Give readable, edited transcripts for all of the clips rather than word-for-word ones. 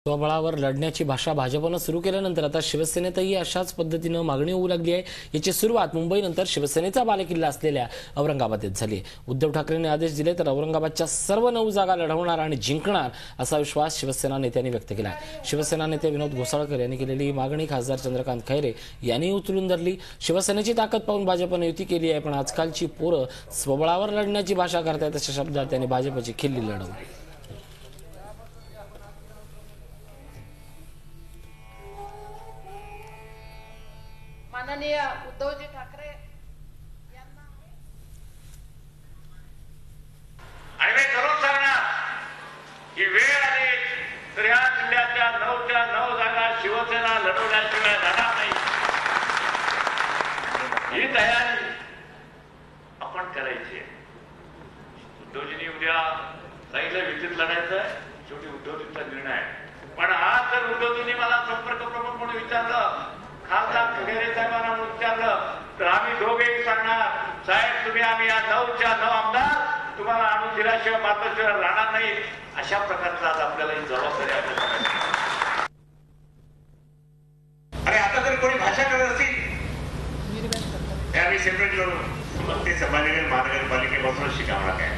स्वबळावर लढण्याची भाषा भाजपनं सुरू केल्यानंतर आता शिवसेनेतही अशाच पद्धतीनं मागणी होऊ लागली आहे। याची सुरुवात मुंबईनंतर शिवसेनेचा बालेकिल्ला असलेल्या औरंगाबादेत झाली। उद्धव ठाकरेंनी आदेश दिले तर औरंगाबादच्या सर्व 9 जागा लढवणार आणि जिंकणार असा विश्वास शिवसेना नेत्यांनी व्यक्त केला। शिवसेना नेते विनोद घोसाळकर यांनी केलेली मागणी खासदार चंद्रकांत खैरे यांनी उचलून धरली। शिवसेनेची ताकद पाहून भाजपने युती केली आहे, पण आजकालची पोरं स्वबळावर लढण्याची भाषा करतायत अशा शब्दात त्यांनी भाजपची खिल्ली लढवली। माननीय उद्धवजी ठाकरे यांना आणि मी ठरवून सांगणार की वेळ आली तर या जिल्ह्यातल्या 9च्या 9 जागा शिवसेना लढवल्याशिवाय राहणार नाही। ही तयारी आपण करायची आहे। उद्धवजींनी उद्या सांगितलं विद्युत लढायचं आहे, शेवटी उद्धवजींचा निर्णय आहे। पण आज जर उद्धवजींनी मला संपर्क प्रमुख म्हणून विचारलं, खासदार खैरे साहेबांना विचारलं, तर आम्ही दोघेही सांगणार, साहेब तुम्ही आम्ही या 9च्या 9 आमदार तुम्हाला आणून दिल्याशिवाय मातोश्रीवर राहणार नाही। अशा प्रकारचा आज आपल्याला ही जबाबदारी आहे। अरे आता जर कोणी भाषा करत असतील त्या मी सेपरेट करून मग ते संभाजीनगर महानगरपालिकेपासून शिकावला काय।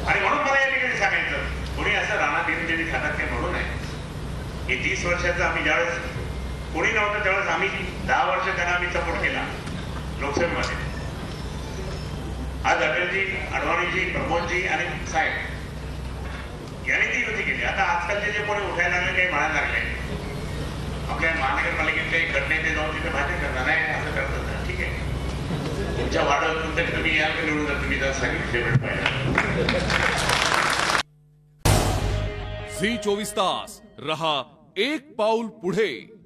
आणि म्हणून मला या ठिकाणी सांगायचं, कोणी असं राणा दिनदिनी खातात काय म्हणू नये। हे 30 वर्षाचं आम्ही ज्यावेळेस कोणी नव्हतं त्यावेळेस आम्ही 10 वर्ष त्यांना आम्ही सपोर्ट केला लोकसभेमध्ये। आज अटलजी, अडवाणीजी, प्रमोदजी आणि साहेब यांनी ती युती केली। आता आजकालचे जे कोणी उठायला लागले, काही म्हणायला लागले, आपल्या महानगरपालिकेत काही गटनेते जाऊन तिथे भाषण करणार नाही असं करतात। ठीक आहे, तुमच्या वाढत तुमच्या तुम्ही या निवडून जर तुम्ही जर सांगितले पाहिजे। झी 24 तास रहा एक पाऊल पुढे।